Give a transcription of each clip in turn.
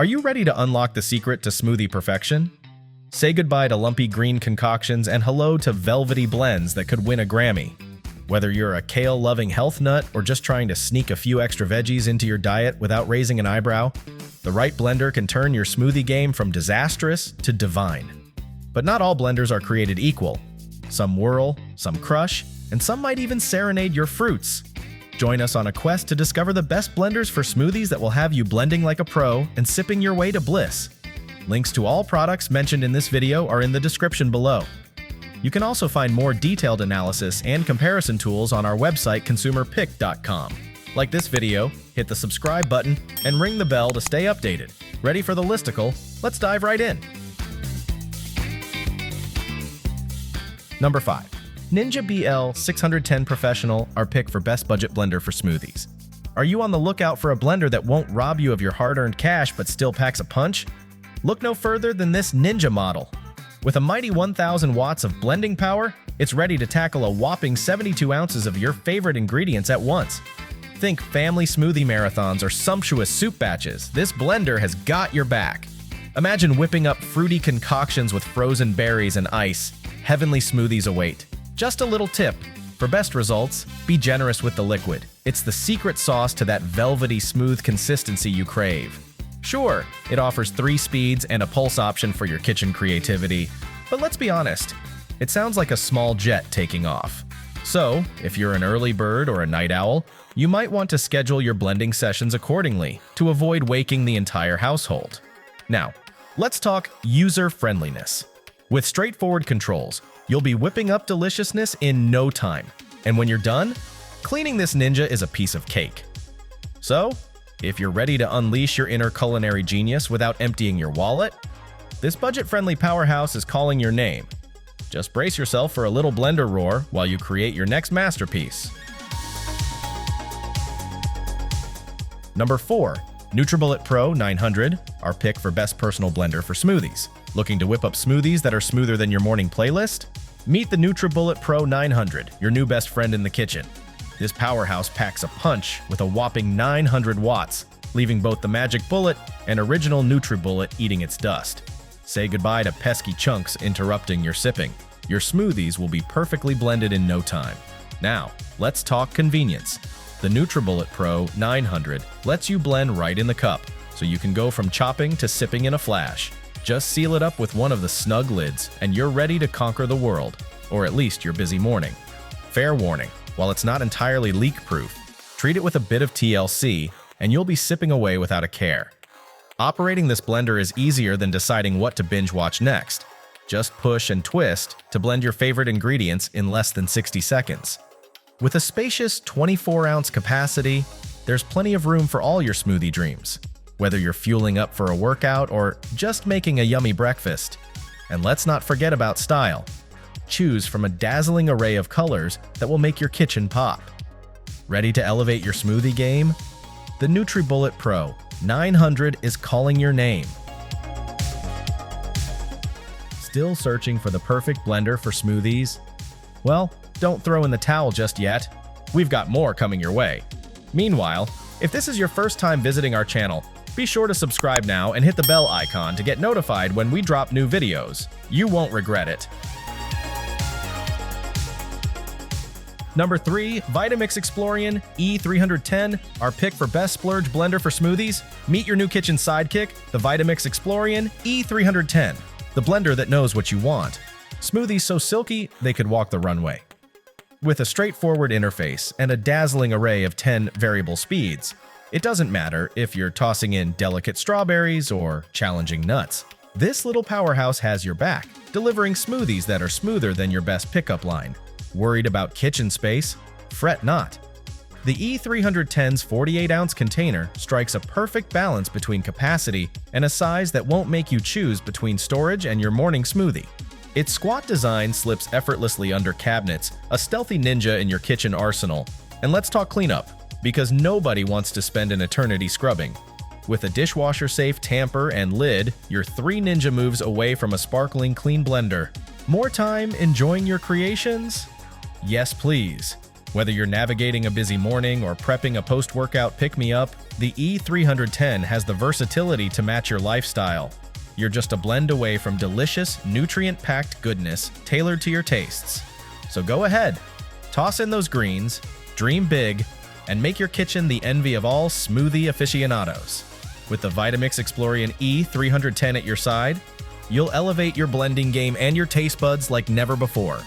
Are you ready to unlock the secret to smoothie perfection? Say goodbye to lumpy green concoctions and hello to velvety blends that could win a Grammy. Whether you're a kale-loving health nut or just trying to sneak a few extra veggies into your diet without raising an eyebrow, the right blender can turn your smoothie game from disastrous to divine. But not all blenders are created equal. Some whirl, some crush, and some might even serenade your fruits. Join us on a quest to discover the best blenders for smoothies that will have you blending like a pro and sipping your way to bliss. Links to all products mentioned in this video are in the description below. You can also find more detailed analysis and comparison tools on our website consumerpick.com. Like this video, hit the subscribe button and ring the bell to stay updated. Ready for the listicle? Let's dive right in. Number 5. Ninja BL610 Professional, our pick for best budget blender for smoothies. Are you on the lookout for a blender that won't rob you of your hard-earned cash but still packs a punch? Look no further than this Ninja model. With a mighty 1,000 watts of blending power, it's ready to tackle a whopping 72 ounces of your favorite ingredients at once. Think family smoothie marathons or sumptuous soup batches, this blender has got your back. Imagine whipping up fruity concoctions with frozen berries and ice. Heavenly smoothies await. Just a little tip. For best results, be generous with the liquid. It's the secret sauce to that velvety smooth consistency you crave. Sure, it offers 3 speeds and a pulse option for your kitchen creativity, but let's be honest, it sounds like a small jet taking off. So, if you're an early bird or a night owl, you might want to schedule your blending sessions accordingly to avoid waking the entire household. Now, let's talk user-friendliness. With straightforward controls, you'll be whipping up deliciousness in no time. And when you're done, cleaning this Ninja is a piece of cake. So, if you're ready to unleash your inner culinary genius without emptying your wallet, this budget-friendly powerhouse is calling your name. Just brace yourself for a little blender roar while you create your next masterpiece. Number 4. Nutribullet Pro 900, our pick for best personal blender for smoothies. Looking to whip up smoothies that are smoother than your morning playlist? Meet the Nutribullet Pro 900, your new best friend in the kitchen. This powerhouse packs a punch with a whopping 900 watts, leaving both the magic bullet and original Nutribullet eating its dust. Say goodbye to pesky chunks interrupting your sipping. Your smoothies will be perfectly blended in no time. Now, let's talk convenience. The Nutribullet Pro 900 lets you blend right in the cup, so you can go from chopping to sipping in a flash. Just seal it up with one of the snug lids, and you're ready to conquer the world, or at least your busy morning. Fair warning, while it's not entirely leak-proof, treat it with a bit of TLC, and you'll be sipping away without a care. Operating this blender is easier than deciding what to binge-watch next. Just push and twist to blend your favorite ingredients in less than 60 seconds. With a spacious 24-ounce capacity, there's plenty of room for all your smoothie dreams, whether you're fueling up for a workout or just making a yummy breakfast. And let's not forget about style. Choose from a dazzling array of colors that will make your kitchen pop. Ready to elevate your smoothie game? The Nutribullet Pro 900 is calling your name. Still searching for the perfect blender for smoothies? Well, don't throw in the towel just yet. We've got more coming your way. Meanwhile, if this is your first time visiting our channel, be sure to subscribe now and hit the bell icon to get notified when we drop new videos. You won't regret it. Number 3. Vitamix Explorian E310, our pick for best Splurge blender for smoothies. Meet your new kitchen sidekick, the Vitamix Explorian E310, the blender that knows what you want. Smoothies so silky, they could walk the runway. With a straightforward interface and a dazzling array of 10 variable speeds, it doesn't matter if you're tossing in delicate strawberries or challenging nuts. This little powerhouse has your back, delivering smoothies that are smoother than your best pickup line. Worried about kitchen space? Fret not. The E310's 48-ounce container strikes a perfect balance between capacity and a size that won't make you choose between storage and your morning smoothie. Its squat design slips effortlessly under cabinets, a stealthy ninja in your kitchen arsenal. And let's talk cleanup, because nobody wants to spend an eternity scrubbing. With a dishwasher-safe tamper and lid, you're 3 ninja moves away from a sparkling clean blender. More time enjoying your creations? Yes, please. Whether you're navigating a busy morning or prepping a post-workout pick-me-up, the E310 has the versatility to match your lifestyle. You're just a blend away from delicious, nutrient-packed goodness tailored to your tastes. So go ahead, toss in those greens, dream big, and make your kitchen the envy of all smoothie aficionados. With the Vitamix Explorian E310 at your side, you'll elevate your blending game and your taste buds like never before.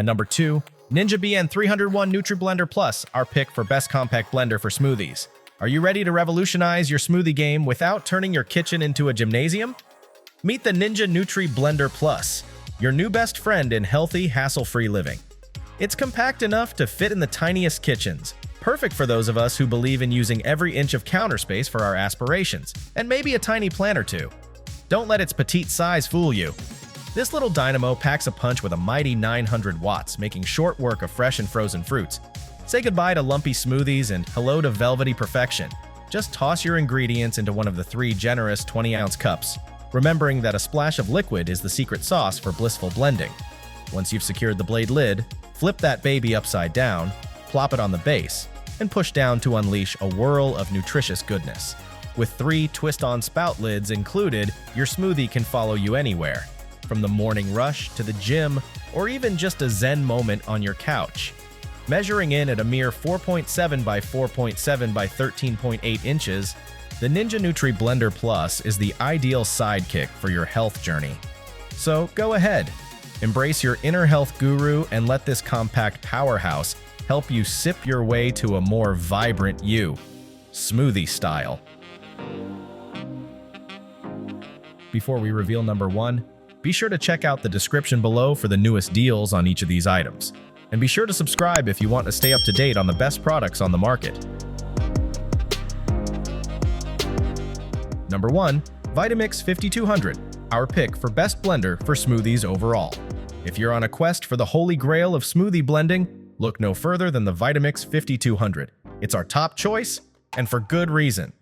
Number 2, Ninja BN301 Nutri-Blender Plus, our pick for best compact blender for smoothies. Are you ready to revolutionize your smoothie game without turning your kitchen into a gymnasium? Meet the Ninja Nutri-Blender Plus, your new best friend in healthy, hassle-free living. It's compact enough to fit in the tiniest kitchens, perfect for those of us who believe in using every inch of counter space for our aspirations, and maybe a tiny plant or two. Don't let its petite size fool you. This little dynamo packs a punch with a mighty 900 watts, making short work of fresh and frozen fruits. Say goodbye to lumpy smoothies and hello to velvety perfection. Just toss your ingredients into one of the 3 generous 20-ounce cups, remembering that a splash of liquid is the secret sauce for blissful blending. Once you've secured the blade lid, flip that baby upside down, plop it on the base, and push down to unleash a whirl of nutritious goodness. With 3 twist-on spout lids included, your smoothie can follow you anywhere. From the morning rush to the gym, or even just a zen moment on your couch. Measuring in at a mere 4.7 by 4.7 by 13.8 inches, the Ninja Nutri-Blender Plus is the ideal sidekick for your health journey. So go ahead, embrace your inner health guru and let this compact powerhouse help you sip your way to a more vibrant you, smoothie style. Before we reveal number 1, be sure to check out the description below for the newest deals on each of these items. And be sure to subscribe if you want to stay up to date on the best products on the market. Number 1, Vitamix 5200, our pick for best blender for smoothies overall. If you're on a quest for the holy grail of smoothie blending, look no further than the Vitamix 5200. It's our top choice, and for good reason.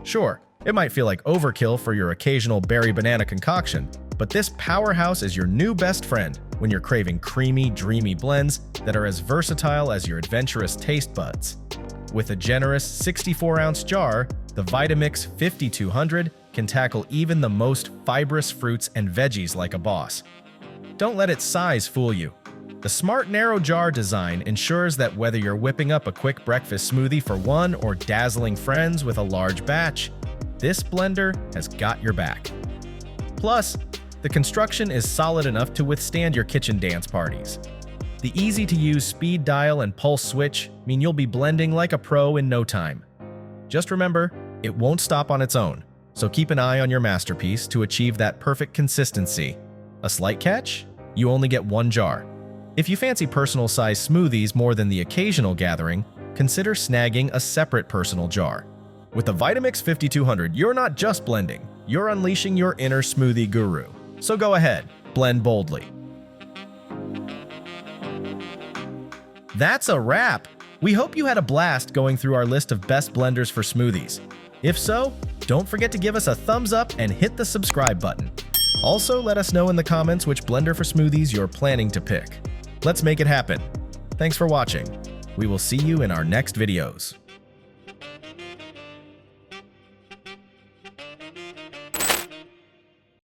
Sure, it might feel like overkill for your occasional berry banana concoction, but this powerhouse is your new best friend when you're craving creamy, dreamy blends that are as versatile as your adventurous taste buds. With a generous 64-ounce jar, the Vitamix 5200 can tackle even the most fibrous fruits and veggies like a boss. Don't let its size fool you. The smart narrow jar design ensures that whether you're whipping up a quick breakfast smoothie for one or dazzling friends with a large batch, this blender has got your back. Plus, the construction is solid enough to withstand your kitchen dance parties. The easy-to-use speed dial and pulse switch mean you'll be blending like a pro in no time. Just remember, it won't stop on its own, so keep an eye on your masterpiece to achieve that perfect consistency. A slight catch? You only get 1 jar. If you fancy personal-sized smoothies more than the occasional gathering, consider snagging a separate personal jar. With the Vitamix 5200, you're not just blending, you're unleashing your inner smoothie guru. So go ahead, blend boldly. That's a wrap! We hope you had a blast going through our list of best blenders for smoothies. If so, don't forget to give us a thumbs up and hit the subscribe button. Also, let us know in the comments which blender for smoothies you're planning to pick. Let's make it happen. Thanks for watching. We will see you in our next videos.